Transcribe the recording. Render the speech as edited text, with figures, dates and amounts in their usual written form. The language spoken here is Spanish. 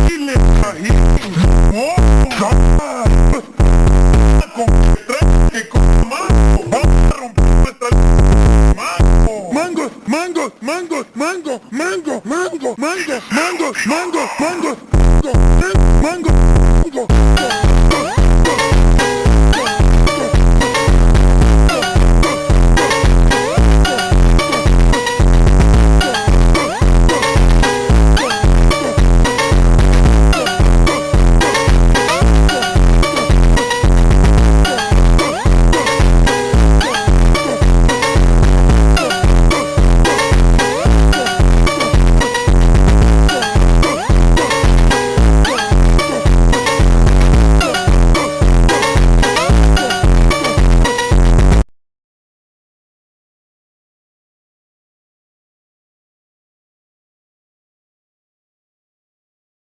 Chile, que con mango, vamos a romper nuestra mango, mango, mango, mango, mango, mango, mango, mango, mango, mango, mango, mango, mango, mango.